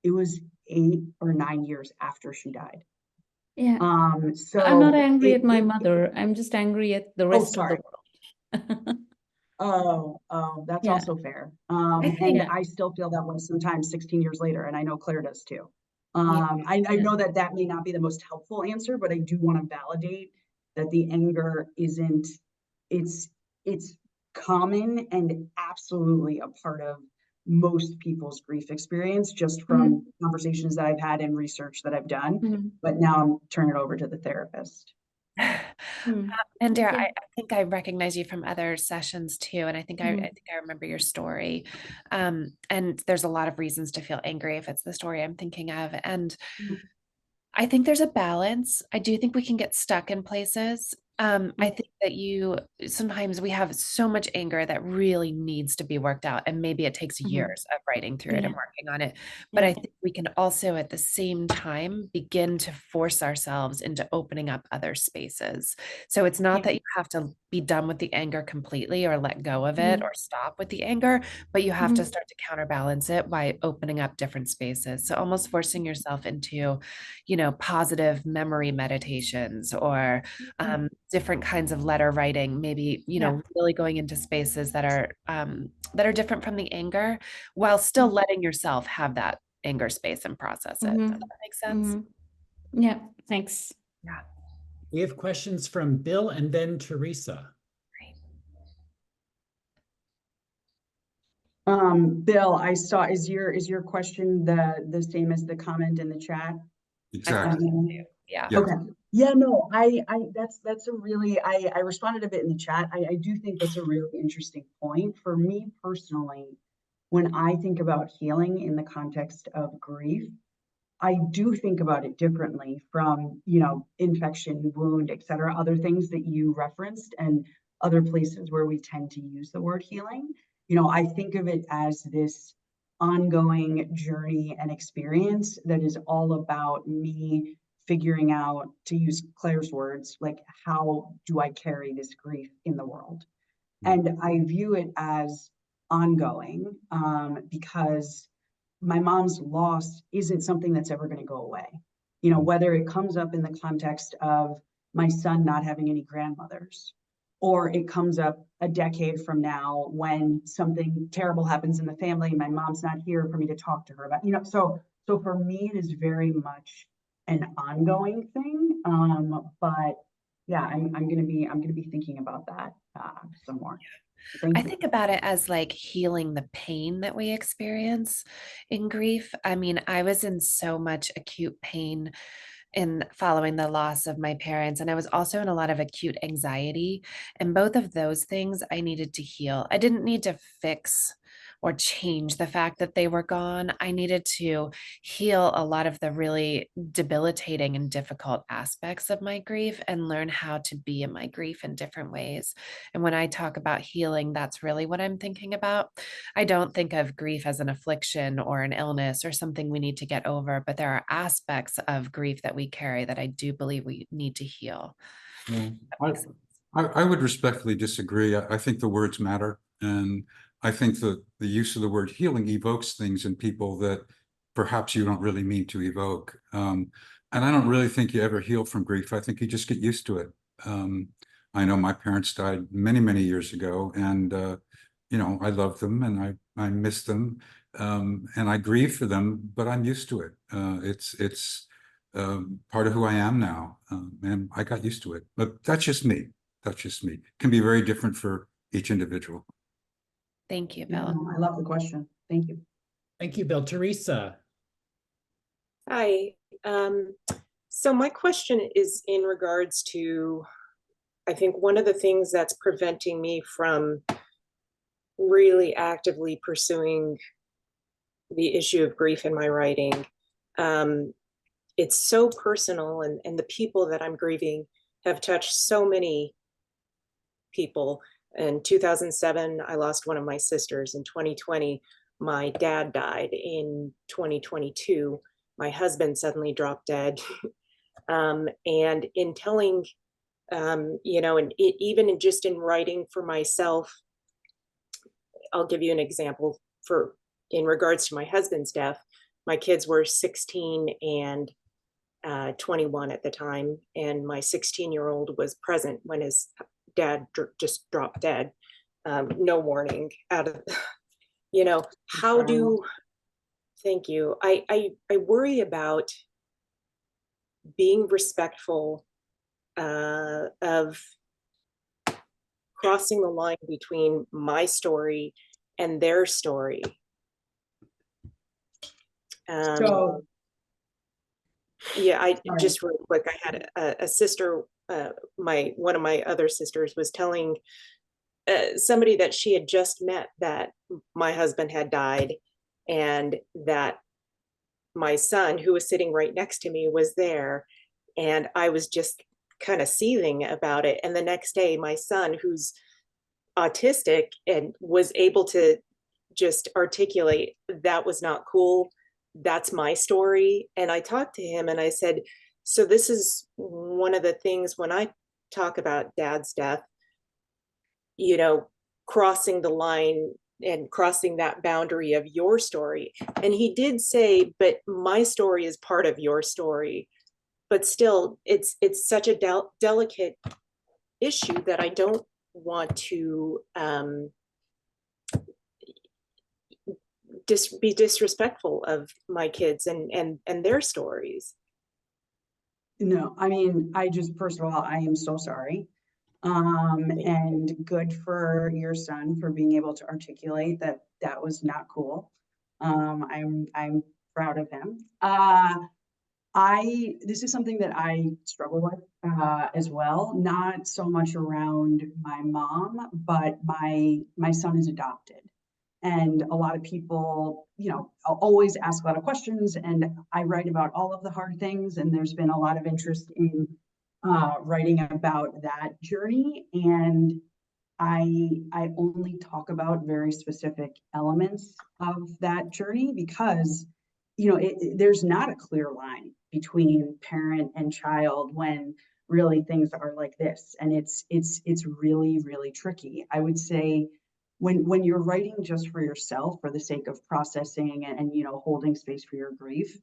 it was 8 or 9 years after she died. Yeah. So I'm not angry at my mother. I'm just angry at the rest of the world. Oh, that's Yeah. also fair. I And think I still feel that way sometimes 16 years later, and I know Claire does too. I know that that may not be the most helpful answer, but I do want to validate that the anger isn't, it's common and absolutely a part of most people's grief experience, just from conversations that I've had and research that I've done. But now I'm turning it over to the therapist. And Dara, Yeah. I think I recognize you from other sessions too, and I think I think I remember your story. And there's a lot of reasons to feel angry if it's the story I'm thinking of. And I think there's a balance. I do think we can get stuck in places. I think that sometimes we have so much anger that really needs to be worked out. And maybe it takes years of writing through it and working on it. But I think we can also at the same time begin to force ourselves into opening up other spaces. So it's not that you have to be done with the anger completely or let go of it or stop with the anger, but you have to start to counterbalance it by opening up different spaces. So almost forcing yourself into, positive memory meditations or different kinds of letter writing, maybe, really going into spaces that are different from the anger while still letting yourself have that anger space and process it. Does that make sense? Yeah, thanks. Yeah. We have questions from Bill and then Teresa. Bill, I saw, is your question the same as the comment in the chat? Exactly. Yeah. Okay. Yeah, no, that's a really, I responded a bit in the chat. I do think that's a really interesting point. For me personally, when I think about healing in the context of grief, I do think about it differently from, infection, wound, et cetera, other things that you referenced and other places where we tend to use the word healing. I think of it as this ongoing journey and experience that is all about me figuring out, to use Claire's words, like, how do I carry this grief in the world? And I view it as ongoing, because my mom's loss isn't something that's ever going to go away. Whether it comes up in the context of my son not having any grandmothers, or it comes up a decade from now when something terrible happens in the family and my mom's not here for me to talk to her about, so for me, it is very much an ongoing thing. But yeah, I'm gonna be thinking about that some more. I think about it as like healing the pain that we experience in grief. I mean, I was in so much acute pain in following the loss of my parents, and I was also in a lot of acute anxiety. And both of those things I needed to heal. I didn't need to fix or change the fact that they were gone. I needed to heal a lot of the really debilitating and difficult aspects of my grief and learn how to be in my grief in different ways. And when I talk about healing, that's really what I'm thinking about. I don't think of grief as an affliction or an illness or something we need to get over, but there are aspects of grief that we carry that I do believe we need to heal. I would respectfully disagree. I think the words matter. And I think that the use of the word healing evokes things in people that perhaps you don't really mean to evoke. And I don't really think you ever heal from grief. I think you just get used to it. I know my parents died many, many years ago, and I love them and I miss them, and I grieve for them, but I'm used to it. It's part of who I am now, and I got used to it. But that's just me. That's just me. It can be very different for each individual. Thank you, Yeah, Bill. I love the question. Thank you. Thank you, Bill. Teresa. Hi. So my question is in regards to, I think one of the things that's preventing me from really actively pursuing the issue of grief in my writing. It's so personal, and the people that I'm grieving have touched so many people. In 2007, I lost one of my sisters. In 2020, my dad died. In 2022, my husband suddenly dropped dead. And in telling, and even just in writing for myself, I'll give you an example. In regards to my husband's death, my kids were 16 and 21 at the time, and my 16-year-old was present when his dad just dropped dead. No warning. How do Thank you. I worry about being respectful of crossing the line between my story and their story. So, yeah, Sorry. just real quick, I had a sister, one of my other sisters was telling somebody that she had just met that my husband had died, and that my son, who was sitting right next to me, was there, and I was just kind of seething about it. And the next day, my son, who's autistic and was able to just articulate, that was not cool, that's my story. And I talked to him and I said, so this is one of the things when I talk about Dad's death, you know, crossing the line and crossing that boundary of your story. And he did say, but my story is part of your story. But still, it's such a delicate issue that I don't want to be disrespectful of my kids and their stories. no, I mean, first of all, I am so sorry. And good for your son for being able to articulate that that was not cool. I'm proud of him. This is something that I struggle with as well, not so much around my mom, but my son is adopted. And a lot of people, always ask a lot of questions, and I write about all of the hard things, and there's been a lot of interest in writing about that journey. And I only talk about very specific elements of that journey because, there's not a clear line between parent and child when really things are like this. And it's really, really tricky. I would say when you're writing just for yourself for the sake of processing and holding space for your grief,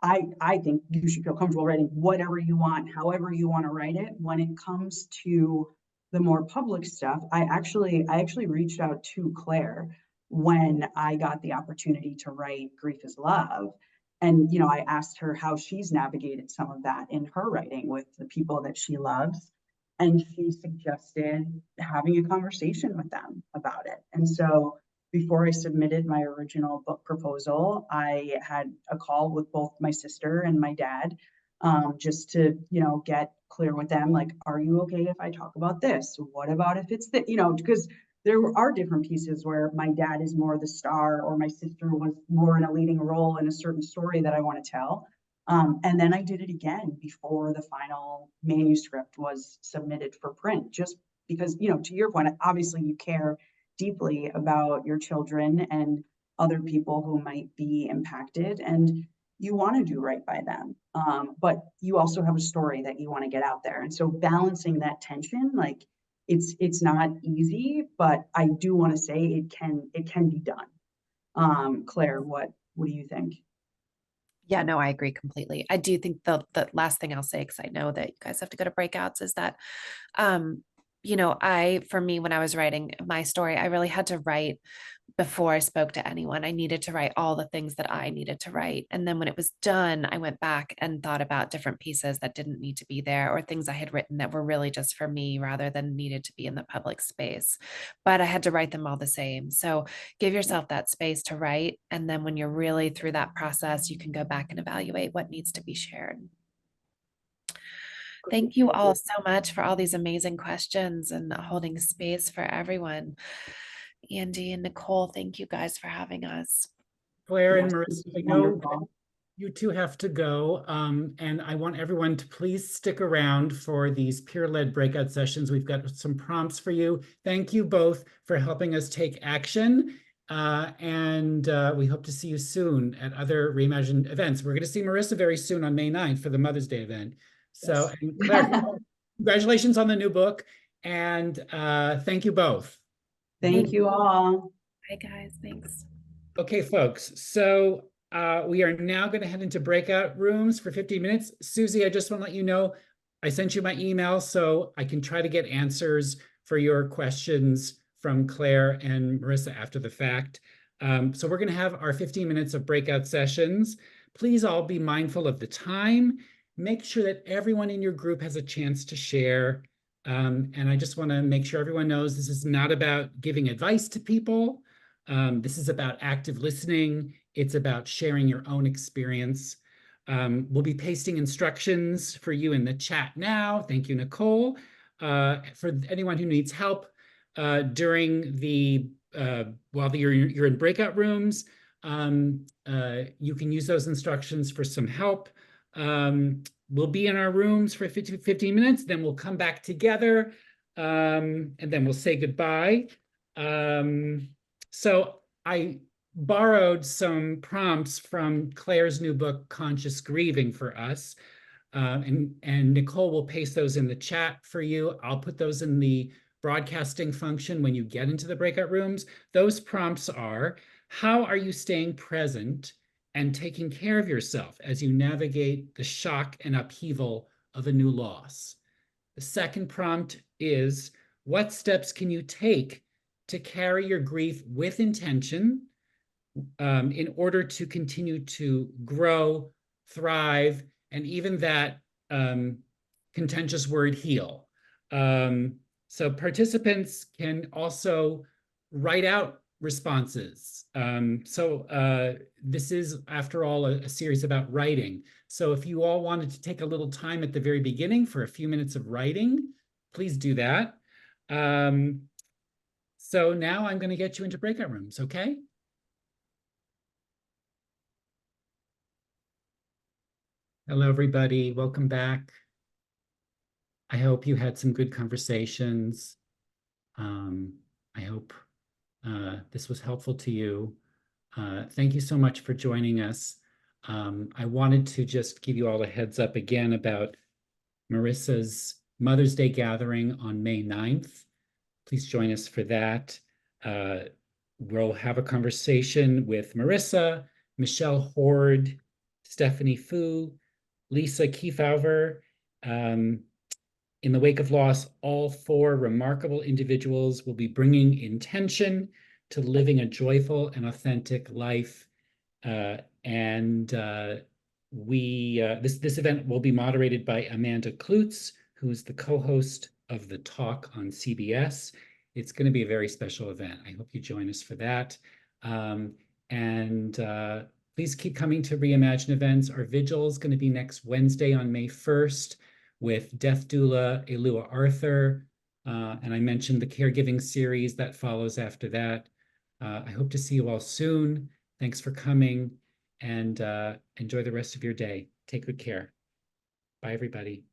I think you should feel comfortable writing whatever you want, however you want to write it. When it comes to the more public stuff, I actually reached out to Claire when I got the opportunity to write Grief is Love. And, I asked her how she's navigated some of that in her writing with the people that she loves. And she suggested having a conversation with them about it. And so before I submitted my original book proposal, I had a call with both my sister and my dad, just to, get clear with them, like, are you okay if I talk about this? What about if it's that, because there are different pieces where my dad is more the star or my sister was more in a leading role in a certain story that I want to tell. And then I did it again before the final manuscript was submitted for print, just because, to your point, obviously you care deeply about your children and other people who might be impacted, and you want to do right by them. But you also have a story that you want to get out there. And so balancing that tension, like it's not easy, but I do want to say it can be done. Claire, what do you think? Yeah, no, I agree completely. I do think the last thing I'll say, because I know that you guys have to go to breakouts, is that, for me, when I was writing my story, I really had to write before I spoke to anyone. I needed to write all the things that I needed to write. And then when it was done, I went back and thought about different pieces that didn't need to be there, or things I had written that were really just for me rather than needed to be in the public space. But I had to write them all the same. So give yourself that space to write. And then when you're really through that process, you can go back and evaluate what needs to be shared. Thank you all so much for all these amazing questions and holding space for everyone. Andy and Nicole, thank you guys for having us. Claire and Yes, Marisa, I know wonderful. you two have to go, and I want everyone to please stick around for these peer-led breakout sessions. We've got some prompts for you. Thank you both for helping us take action, and we hope to see you soon at other Reimagine events. We're going to see Marisa very soon on May 9th for the Mother's Day event. So, Yes. and Claire, congratulations on the new book, and thank you both. Thank you all. Bye, guys. Thanks. Okay, folks. So we are now going to head into breakout rooms for 15 minutes. Susie, I just want to let you know, I sent you my email so I can try to get answers for your questions from Claire and Marisa after the fact. So we're going to have our 15 minutes of breakout sessions. Please all be mindful of the time. Make sure that everyone in your group has a chance to share. And I just want to make sure everyone knows this is not about giving advice to people. This is about active listening. It's about sharing your own experience. We'll be pasting instructions for you in the chat now. Thank you, Nicole. For anyone who needs help during the while you're in breakout rooms, you can use those instructions for some help. We'll be in our rooms for 15 minutes, then we'll come back together, and then we'll say goodbye. So I borrowed some prompts from Claire's new book, Conscious Grieving, for us. And Nicole will paste those in the chat for you. I'll put those in the broadcasting function when you get into the breakout rooms. Those prompts are, how are you staying present and taking care of yourself as you navigate the shock and upheaval of a new loss? The second prompt is, what steps can you take to carry your grief with intention in order to continue to grow, thrive, and even that contentious word, heal? So participants can also write out responses. This is, after all, a series about writing. So if you all wanted to take a little time at the very beginning for a few minutes of writing, please do that. So now I'm going to get you into breakout rooms, okay? Hello, everybody. Welcome back. I hope you had some good conversations. I hope this was helpful to you. Thank you so much for joining us. I wanted to just give you all a heads up again about Marisa's Mother's Day gathering on May 9th. Please join us for that. We'll have a conversation with Marisa, Michelle Hord, Stephanie Fu, Lisa Kiefauver. In the wake of loss, all four remarkable individuals will be bringing intention to living a joyful and authentic life. This event will be moderated by Amanda Klutz, who's the co-host of The Talk on CBS. It's going to be a very special event. I hope you join us for that. Please keep coming to Reimagine events. Our vigil is going to be next Wednesday on May 1st with death doula Elua Arthur. And I mentioned the caregiving series that follows after that. I hope to see you all soon. Thanks for coming, and enjoy the rest of your day. Take good care. Bye, everybody.